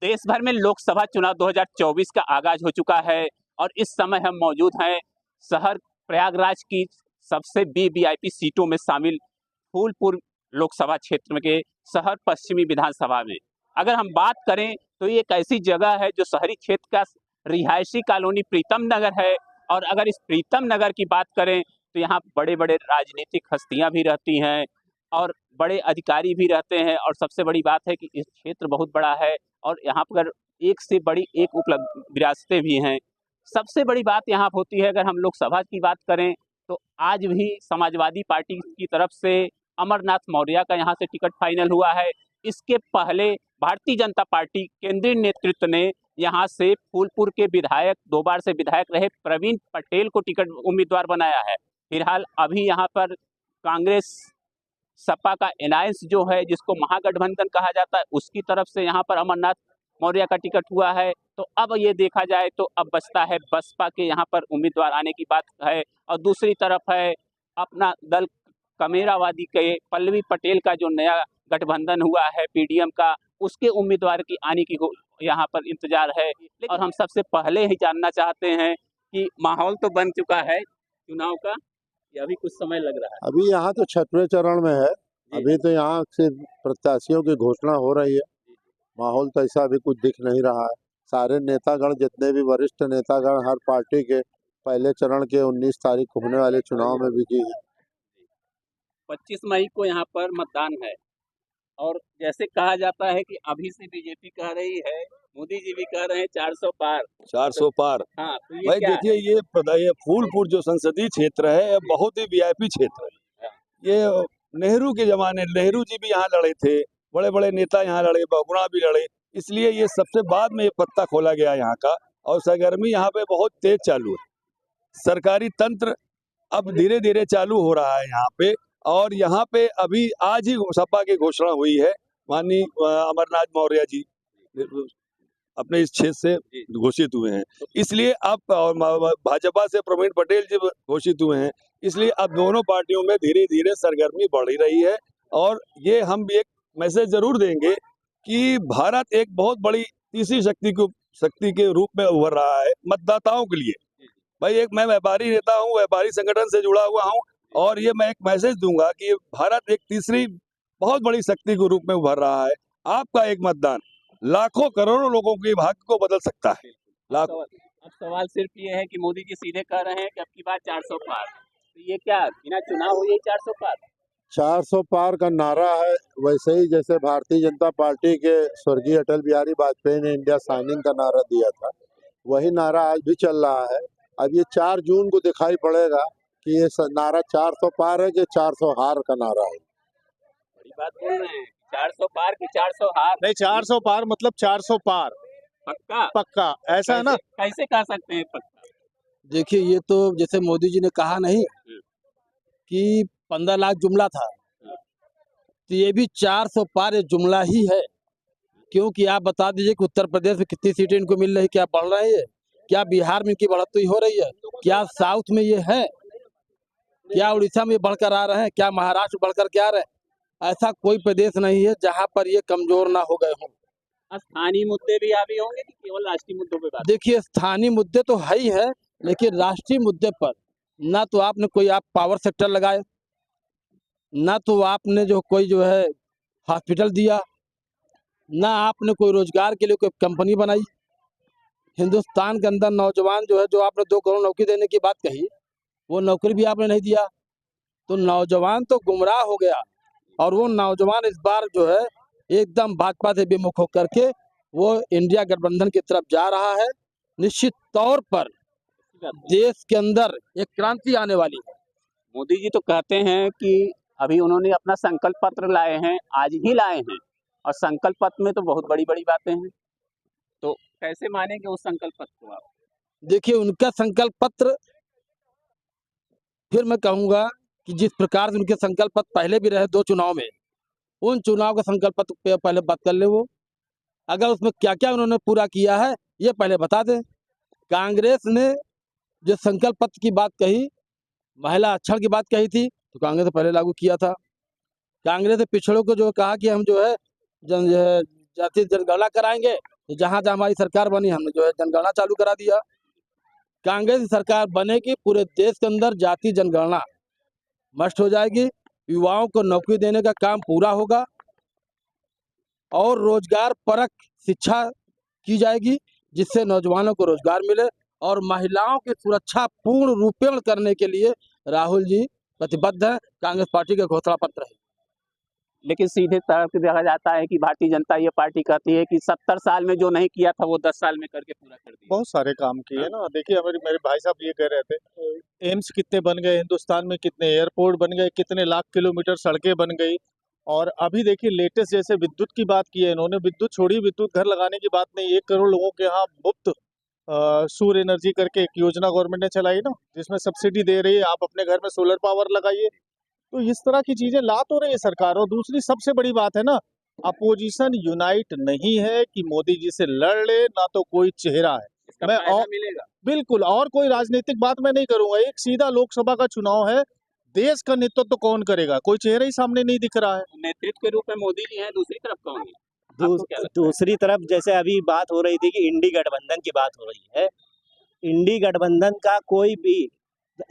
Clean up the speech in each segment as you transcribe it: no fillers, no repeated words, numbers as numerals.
देश भर में लोकसभा चुनाव 2024 का आगाज हो चुका है और इस समय हम मौजूद हैं शहर प्रयागराज की सबसे वीवीआईपी सीटों में शामिल फूलपुर लोकसभा क्षेत्र के शहर पश्चिमी विधानसभा में। अगर हम बात करें तो ये एक ऐसी जगह है जो शहरी क्षेत्र का रिहायशी कॉलोनी प्रीतम नगर है, और अगर इस प्रीतम नगर की बात करें तो यहाँ बड़े बड़े राजनीतिक हस्तियाँ भी रहती हैं और बड़े अधिकारी भी रहते हैं। और सबसे बड़ी बात है कि इस क्षेत्र बहुत बड़ा है और यहाँ पर एक से बड़ी एक उपलब्ध विरासतें भी हैं। सबसे बड़ी बात यहाँ होती है, अगर हम लोकसभा की बात करें तो आज भी समाजवादी पार्टी की तरफ से अमरनाथ मौर्य का यहाँ से टिकट फाइनल हुआ है। इसके पहले भारतीय जनता पार्टी केंद्रीय नेतृत्व ने यहाँ से फूलपुर के विधायक, 2 बार से विधायक रहे प्रवीण पटेल को टिकट उम्मीदवार बनाया है। फिलहाल अभी यहाँ पर कांग्रेस सपा का अलायंस जो है, जिसको महागठबंधन कहा जाता है, उसकी तरफ से यहाँ पर अमरनाथ मौर्य का टिकट हुआ है। तो अब ये देखा जाए तो अब बचता है बसपा के यहाँ पर उम्मीदवार आने की बात है, और दूसरी तरफ है अपना दल कमेरावादी के पल्लवी पटेल का जो नया गठबंधन हुआ है पीडीएम का, उसके उम्मीदवार की आने की यहाँ पर इंतजार है। और हम सबसे पहले ही जानना चाहते हैं कि माहौल तो बन चुका है चुनाव का, या अभी कुछ समय लग रहा है? अभी यहाँ तो 6वें चरण में है। अभी तो यहाँ से प्रत्याशियों की घोषणा हो रही है। माहौल तो ऐसा अभी कुछ दिख नहीं रहा है। सारे नेतागण, जितने भी वरिष्ठ नेतागण हर पार्टी के, पहले चरण के 19 तारीख को होने वाले चुनाव में बिजी है। 25 मई को यहाँ पर मतदान है, और जैसे कहा जाता है कि अभी से बीजेपी कह रही है, मोदी जी भी कह रहे हैं 400 पार। 400 पार। हाँ, तो भाई देखिए, ये फूलपुर जो संसदीय क्षेत्र है, ये बहुत ही वीआईपी क्षेत्र है। ये नेहरू के जमाने, नेहरू जी भी यहाँ लड़े थे, बड़े बड़े नेता यहाँ लड़े, बहुगुणा भी लड़े, इसलिए ये सबसे बाद में ये पत्ता खोला गया यहाँ का, और सरगर्मी यहाँ पे बहुत तेज चालू है। सरकारी तंत्र अब धीरे धीरे चालू हो रहा है यहाँ पे, और यहाँ पे अभी आज ही सपा की घोषणा हुई है। माननीय अमरनाथ मौर्य जी अपने इस क्षेत्र से घोषित हुए हैं, इसलिए अब भाजपा से प्रवीण पटेल जी घोषित हुए हैं, इसलिए अब दोनों पार्टियों में धीरे धीरे सरगर्मी बढ़ रही है। और ये हम भी एक मैसेज जरूर देंगे कि भारत एक बहुत बड़ी तीसरी शक्ति के रूप में उभर रहा है मतदाताओं के लिए। भाई मैं व्यापारी नेता हूँ, व्यापारी संगठन से जुड़ा हुआ हूँ, और ये मैं एक मैसेज दूंगा कि भारत एक तीसरी बहुत बड़ी शक्ति के रूप में उभर रहा है। आपका एक मतदान लाखों करोड़ों लोगों के भाग्य को बदल सकता है। अब सवाल सिर्फ ये है कि मोदी जी सीधे कह रहे हैं कि अब की बात 400 पार, तो ये क्या बिना चुनाव हुए 400 पार? 400 पार का नारा है, वैसे ही जैसे भारतीय जनता पार्टी के स्वर्गीय अटल बिहारी वाजपेयी ने इंडिया साइनिंग का नारा दिया था, वही नारा आज भी चल रहा है। अब ये 4 जून को दिखाई पड़ेगा कि ये नारा 400 पार है कि 400 हार का नारा है। बड़ी बात बोल रहे हैं, 400 पार कि 400 हार? नहीं, 400 पार मतलब 400 पार पक्का? पक्का, ऐसा है ना? कैसे कह सकते हैं पक्का? देखिए, ये तो जैसे मोदी जी ने कहा नहीं कि 15 लाख जुमला था, तो ये भी 400 पार जुमला ही है। क्योंकि आप बता दीजिए कि उत्तर प्रदेश में कितनी सीटें इनको मिल रही, क्या बढ़ रही है, क्या बिहार में इनकी बढ़ोतरी हो रही है, क्या साउथ में ये है, क्या उड़ीसा में बढ़कर आ रहे हैं, क्या महाराष्ट्र बढ़कर के आ रहे हैं। ऐसा कोई प्रदेश नहीं है जहां पर ये कमजोर ना हो गए हों। स्थानीय मुद्दे भी आगे होंगे कि केवल राष्ट्रीय मुद्दों पे बात? देखिए, स्थानीय मुद्दे तो है ही है, लेकिन राष्ट्रीय मुद्दे पर ना तो आपने कोई पावर सेक्टर लगाए, ना तो आपने कोई है हॉस्पिटल दिया, ना आपने कोई रोजगार के लिए कोई कंपनी बनाई। हिंदुस्तान के अंदर नौजवान जो आपने 2 करोड़ नौकरी देने की बात कही, वो नौकरी भी आपने नहीं दिया। तो नौजवान तो गुमराह हो गया, और वो नौजवान इस बार एकदम भाजपा से विमुख होकर के वो इंडिया गठबंधन की तरफ जा रहा है। निश्चित तौर पर देश के अंदर एक क्रांति आने वाली है। मोदी जी तो कहते हैं कि अभी उन्होंने अपना संकल्प पत्र लाए हैं, आज ही लाए हैं, और संकल्प पत्र में तो बहुत बड़ी बड़ी बातें हैं, तो कैसे मानेंगे उस संकल्प पत्र को आप? देखिए, उनका संकल्प पत्र, फिर मैं कहूंगा कि जिस प्रकार से उनके संकल्प पत्र पहले भी रहे 2 चुनाव में, उन चुनाव का संकल्प पत्र पे पहले बात कर ले। वो अगर उसमें क्या क्या उन्होंने पूरा किया है ये पहले बता दें। कांग्रेस ने जो संकल्प पत्र की बात कही, महिला आरक्षण की बात कही थी, तो कांग्रेस ने पहले लागू किया था। कांग्रेस ने पिछड़ों को कहा कि हम जाति जनगणना कराएंगे, तो जहाँ जहाँ हमारी सरकार बनी हमने जो है जनगणना चालू करा दिया। कांग्रेस की सरकार बनेगी, पूरे देश के अंदर जाति जनगणना मस्ट हो जाएगी, युवाओं को नौकरी देने का काम पूरा होगा और रोजगार परक शिक्षा की जाएगी, जिससे नौजवानों को रोजगार मिले और महिलाओं की सुरक्षा पूर्ण रूपेण करने के लिए राहुल जी प्रतिबद्ध है। कांग्रेस पार्टी का घोषणा पत्र है। लेकिन सीधे तौर पे देखा जाता है कि भारतीय जनता ये पार्टी कहती है कि 70 साल में जो नहीं किया था वो 10 साल में करके पूरा कर दिया। बहुत सारे काम किए ना। देखिए मेरे भाई साहब ये कह रहे थे एम्स कितने बन गए हिंदुस्तान में, कितने एयरपोर्ट बन गए, कितने लाख किलोमीटर सड़कें बन गई। और अभी देखिए लेटेस्ट जैसे विद्युत की बात की है इन्होंने, विद्युत छोड़ी, विद्युत घर लगाने की बात नहीं, 1 करोड़ लोगों के यहाँ मुफ्त सूर्य एनर्जी करके एक योजना गवर्नमेंट ने चलाई ना, जिसमें सब्सिडी दे रही है, आप अपने घर में सोलर पावर लगाइए। तो इस तरह की चीजें ला तो रही है सरकार। और दूसरी सबसे बड़ी बात है ना, अपोजिशन यूनाइट नहीं है कि मोदी जी से लड़ ले, ना तो कोई चेहरा है। इसका मैं फायदा और मिलेगा। बिल्कुल और कोई राजनीतिक बात मैं नहीं करूंगा, एक सीधा लोकसभा का चुनाव है, देश का नेतृत्व तो कौन करेगा, कोई चेहरा ही सामने नहीं दिख रहा है। नेतृत्व के रूप में मोदी जी हैं, दूसरी तरफ कौन है? आपको क्या लगता है? दूसरी तरफ जैसे अभी बात हो रही थी कि इंडी गठबंधन की बात हो रही है, इंडी गठबंधन का कोई भी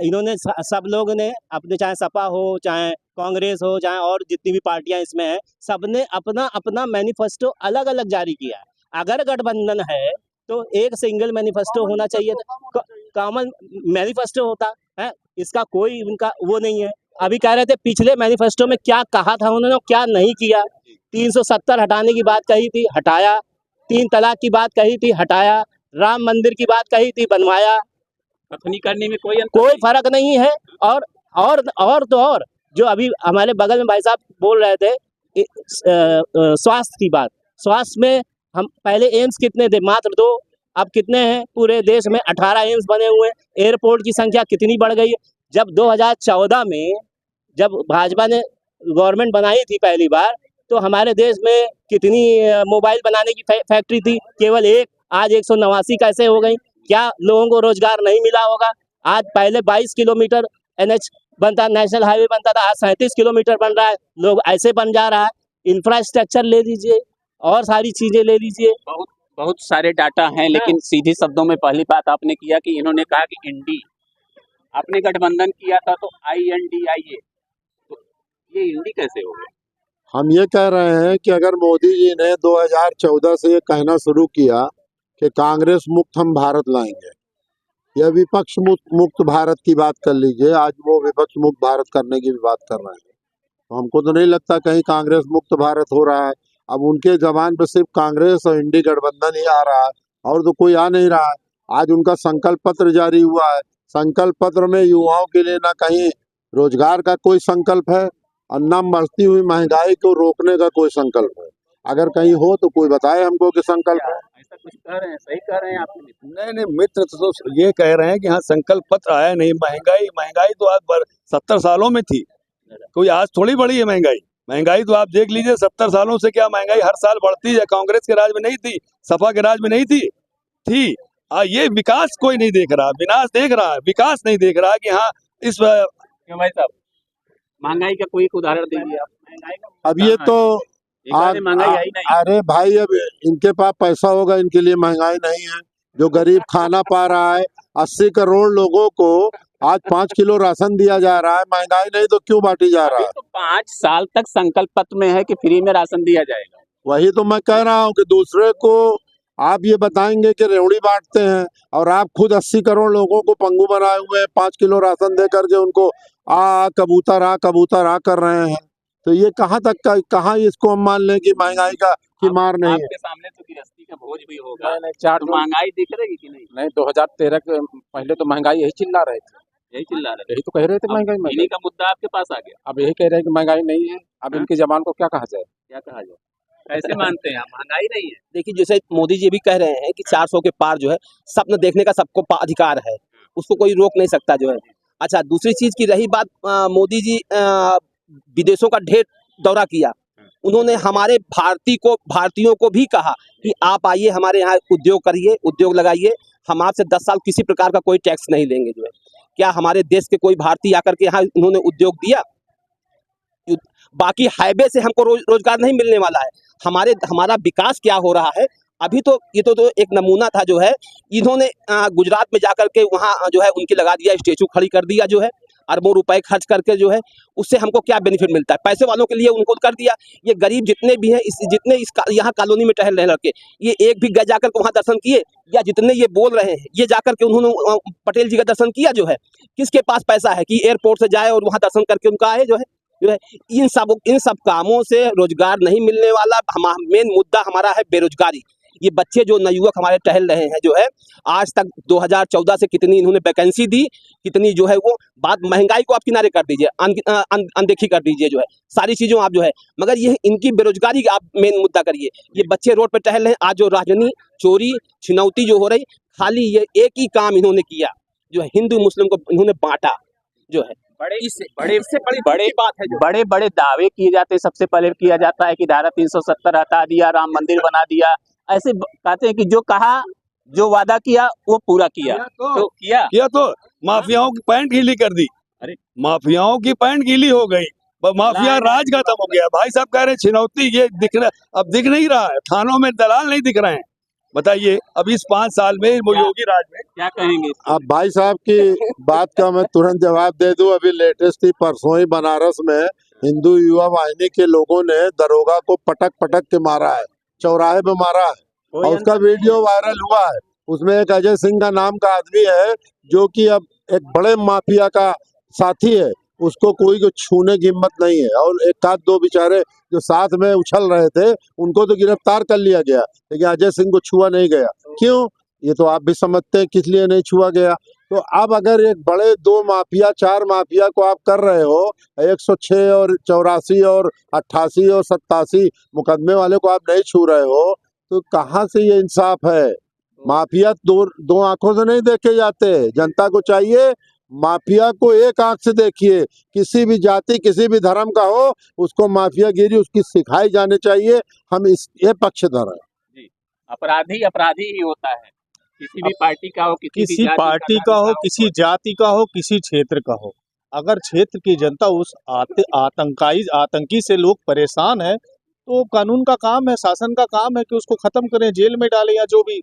इन्होंने सब लोग ने अपने, चाहे सपा हो, चाहे कांग्रेस हो, चाहे और जितनी भी पार्टियां इसमें हैं, सबने अपना अपना मैनिफेस्टो अलग अलग जारी किया है। अगर गठबंधन है तो एक सिंगल मैनिफेस्टो होना चाहिए, कॉमन मैनिफेस्टो होता है। इसका कोई उनका वो नहीं है। अभी कह रहे थे पिछले मैनिफेस्टो में क्या कहा था उन्होंने, क्या नहीं किया। 370 हटाने की बात कही थी, हटाया। 3 तलाक की बात कही थी, हटाया। राम मंदिर की बात कही थी, बनवाया। कथनी करने में कोई अंतर कोई नहीं। फर्क नहीं है। और जो अभी हमारे बगल में भाई साहब बोल रहे थे स्वास्थ्य की बात, स्वास्थ्य में हम पहले एम्स कितने थे, मात्र 2, अब कितने हैं पूरे देश में? 18 एम्स बने हुए हैं। एयरपोर्ट की संख्या कितनी बढ़ गई है। जब 2014 में जब भाजपा ने गवर्नमेंट बनाई थी पहली बार, तो हमारे देश में कितनी मोबाइल बनाने की फैक्ट्री थी? केवल 1। आज 189 कैसे हो गई? क्या लोगों को रोजगार नहीं मिला होगा? आज पहले 22 किलोमीटर NH बनता, नेशनल हाईवे बनता था, आज 37 किलोमीटर बन रहा है। लोग ऐसे बन जा रहा है। इंफ्रास्ट्रक्चर ले लीजिए और सारी चीजें ले लीजिए। बहुत बहुत सारे डाटा हैं, लेकिन सीधे शब्दों में पहली बात आपने किया कि इन्होंने कहा कि इंडी, आपने गठबंधन किया था तो INDIA, तो ये इंडी कैसे हो गया? हम ये कह रहे हैं कि अगर मोदी जी ने 2014 से ये कहना शुरू किया कि कांग्रेस मुक्त हम भारत लाएंगे, या विपक्ष मुक्त भारत की बात कर लीजिए, आज वो विपक्ष मुक्त भारत करने की भी बात कर रहे हैं, तो हमको तो नहीं लगता कहीं कांग्रेस मुक्त भारत हो रहा है। अब उनके जबान पे सिर्फ कांग्रेस और इंडी गठबंधन ही आ रहा है, और तो कोई आ नहीं रहा है। आज उनका संकल्प पत्र जारी हुआ है, संकल्प पत्र में युवाओं के लिए ना कहीं रोजगार का कोई संकल्प है और न बढ़ती हुई महंगाई को रोकने का कोई संकल्प है। अगर कहीं हो तो कोई बताए हमको कि संकल्प है। ऐसा कुछ कह रहे हैं, सही कह रहे हैं आपके मित्र। नहीं मित्र तो ये कह रहे हैं कि हाँ संकल्प पत्र आया नहीं। महंगाई तो आज 70 सालों में थी, कोई आज थोड़ी बढ़ी है महंगाई। महंगाई तो आप देख लीजिए 70 सालों से क्या महंगाई हर साल बढ़ती है। कांग्रेस के राज में नहीं थी, सपा के राज में नहीं थी। ये विकास कोई नहीं देख रहा, विनाश देख रहा है, विकास नहीं देख रहा कि हाँ इस क्यों भाई साहब, महंगाई का कोई उदाहरण दीजिए आप। महंगाई का अब ये तो आज महंगाई आई नहीं। अरे भाई, अब इनके पास पैसा होगा, इनके लिए महंगाई नहीं है। जो गरीब खाना पा रहा है, 80 करोड़ लोगों को आज 5 किलो राशन दिया जा रहा है, महंगाई नहीं तो क्यों बांटी जा रहा है? तो 5 साल तक संकल्प पत्र में है कि फ्री में राशन दिया जाएगा। वही तो मैं कह रहा हूँ कि दूसरे को आप ये बताएंगे कि रेवड़ी बांटते हैं, और आप खुद 80 करोड़ लोगों को पंगु बनाए हुए हैं, 5 किलो राशन दे करके उनको कबूतर आ कर रहे हैं। तो ये कहाँ तक का, कहाँ इसको हम मान लें कि महंगाई की मार नहीं है? आपके सामने तो गृहस्थी का बोझ भी होगा। तो महंगाई दिख रही कि नहीं? नहीं, 2013 के पहले तो महंगाई यही चिल्ला रहे थे, यही चिल्ला रहे यही तो कह रहे थे अब महंगाई। इन्हीं का मुद्दा आपके पास आ गया। अब यही कह रहे हैं कि महंगाई नहीं है। अब इनकी जबान को क्या कहा जाए? क्या कहा जाए, कैसे मानते हैं आप महंगाई नहीं है? देखिए, जैसे मोदी जी भी कह रहे हैं कि 400 के पार जो है सपना देखने का सबको अधिकार है, उसको कोई रोक नहीं सकता जो है। अच्छा, दूसरी चीज की रही बात, मोदी जी विदेशों का ढेर दौरा किया। उन्होंने हमारे भारतीयों को भी कहा कि आप आइए हमारे यहाँ उद्योग करिए, उद्योग लगाइए, हम आपसे 10 साल किसी प्रकार का कोई टैक्स नहीं लेंगे जो है। क्या हमारे देश के कोई भारतीय आकर के यहाँ उन्होंने उद्योग दिया? बाकी हाईवे से हमको रोजगार नहीं मिलने वाला है। हमारा विकास क्या हो रहा है, अभी तो ये तो एक नमूना था जो है, इन्होंने गुजरात में जाकर के वहाँ जो है उनकी लगा दिया, स्टेचू खड़ी कर दिया जो है, अरबों रुपए खर्च करके जो है, उससे हमको क्या बेनिफिट मिलता है? पैसे वालों के लिए उनको कर दिया। ये गरीब जितने भी हैं, जितने यहाँ कॉलोनी में टहल रहे लड़के, ये एक भी गए जाकर के वहाँ दर्शन किए? या जितने ये बोल रहे हैं, ये जाकर के उन्होंने पटेल जी का दर्शन किया जो है? किसके पास पैसा है कि एयरपोर्ट से जाए और वहाँ दर्शन करके उनका आए जो है? इन सब कामों से रोजगार नहीं मिलने वाला। मेन मुद्दा हमारा है बेरोजगारी। ये बच्चे जो नवयुवक हमारे टहल रहे हैं जो है, आज तक 2014 से कितनी इन्होंने वैकेंसी दी, कितनी जो है वो बात, महंगाई को आप किनारे कर दीजिए, अनदेखी कर दीजिए जो है, सारी चीज़ों आप जो है, मगर ये इनकी बेरोजगारी का आप मेन मुद्दा करिए। ये बच्चे रोड पे टहल रहे हैं। आज जो राजनी चोरी छिनौती जो हो रही, खाली ये एक ही काम इन्होंने किया जो है, हिंदू मुस्लिम को इन्होंने बांटा जो है। बड़े बड़े दावे किए जाते हैं। सबसे पहले किया जाता है कि धारा 370 हटा दिया, राम मंदिर बना दिया। ऐसे कहते हैं कि जो कहा, जो वादा किया वो पूरा किया। तो किया तो माफियाओं की पैंट गीली कर दी। अरे माफियाओं की पैंट गीली हो गई, माफिया राज खत्म हो गया। भाई साहब कह रहे हैं छिनौती, ये दिख रहा, अब दिख नहीं रहा है। थानों में दलाल नहीं दिख रहे हैं। बताइए अब इस 5 साल में योगी राज में क्या कहेंगे? अब भाई साहब की बात का मैं तुरंत जवाब दे दूं। अभी लेटेस्ट थी, परसों ही बनारस में हिंदू युवा वाहिनी के लोगों ने दरोगा को पटक पटक के मारा है, चौराहे पे मारा है, और उसका वीडियो वायरल हुआ है। उसमें एक अजय सिंह का नाम का आदमी है जो कि अब एक बड़े माफिया का साथी है, उसको कोई को छूने की हिम्मत नहीं है। और एक आध दो बेचारे जो साथ में उछल रहे थे उनको तो गिरफ्तार कर लिया गया, लेकिन अजय सिंह को छुआ नहीं गया। क्यों? ये तो आप भी समझते हैं किस लिए नहीं छुआ गया। तो अब अगर एक बड़े 2 माफिया 4 माफिया को आप कर रहे हो, 106 और 84 और 88 और 87 मुकदमे वाले को आप नहीं छू रहे हो, तो कहाँ से ये इंसाफ है? माफिया दो आंखों से नहीं देखे जाते। जनता को चाहिए माफिया को एक आंख से देखिए। किसी भी जाति, किसी भी धर्म का हो, उसको माफियागिरी उसकी सिखाई जानी चाहिए। हम ये पक्षधर हैं। जी, अपराधी अपराधी ही होता है, किसी भी पार्टी का हो, किसी पार्टी का हो, किसी जाति का हो, किसी क्षेत्र का हो। अगर क्षेत्र की जनता उस आतंकी से लोग परेशान है, तो कानून का काम है, शासन का काम है कि उसको खत्म करें, जेल में डालें, या जो भी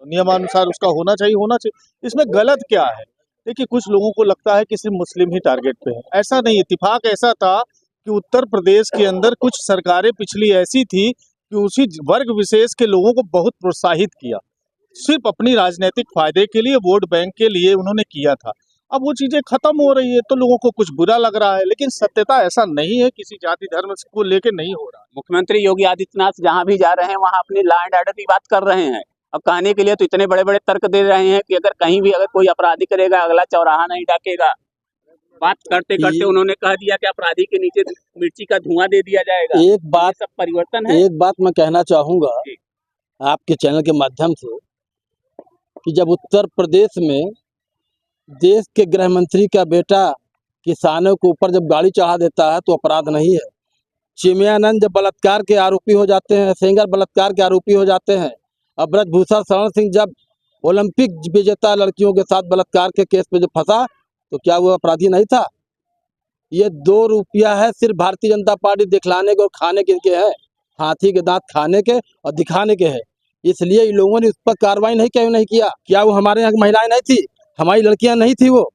नियमानुसार उसका होना चाहिए। इसमें गलत क्या है? देखिए, कुछ लोगों को लगता है कि सिर्फ मुस्लिम ही टारगेट पे है। ऐसा नहीं। इत्तेफाक ऐसा था कि उत्तर प्रदेश के अंदर कुछ सरकारें पिछली ऐसी थी कि उसी वर्ग विशेष के लोगों को बहुत प्रोत्साहित किया, सिर्फ अपनी राजनीतिक फायदे के लिए, वोट बैंक के लिए उन्होंने किया था। अब वो चीजें खत्म हो रही है तो लोगों को कुछ बुरा लग रहा है, लेकिन सत्यता ऐसा नहीं है, किसी जाति धर्म को लेके नहीं हो रहा। मुख्यमंत्री योगी आदित्यनाथ जहां भी जा रहे हैं वहां अपनी लॉ एंड ऑर्डर की बात कर रहे हैं। अब कहने के लिए तो इतने बड़े बड़े तर्क दे रहे हैं कि अगर कहीं भी अगर कोई अपराधी करेगा, अगला चौराहा नहीं डाकेगा। बात करते करते उन्होंने कह दिया कि अपराधी के नीचे मिर्ची का धुआं दे दिया जाएगा। एक बात, सब परिवर्तन है। एक बात मैं कहना चाहूंगा आपके चैनल के माध्यम से, कि जब उत्तर प्रदेश में देश के गृह मंत्री का बेटा किसानों के ऊपर जब गाड़ी चढ़ा देता है तो अपराध नहीं है। चिमयानंद जब बलात्कार के आरोपी हो जाते हैं, सेंगर बलात्कार के आरोपी हो जाते हैं, अब ब्रजभूषण शरण सिंह जब ओलंपिक विजेता लड़कियों के साथ बलात्कार के केस में जो फंसा, तो क्या वो अपराधी नहीं था? ये 2 रुपया है सिर्फ भारतीय जनता पार्टी दिखलाने के और खाने के है, हाथी के दांत खाने के और दिखाने के है। इसलिए इन लोगों ने उस पर कार्रवाई क्यों नहीं किया? क्या वो हमारे यहाँ की महिलाएं नहीं थी, हमारी लड़कियां नहीं थी वो?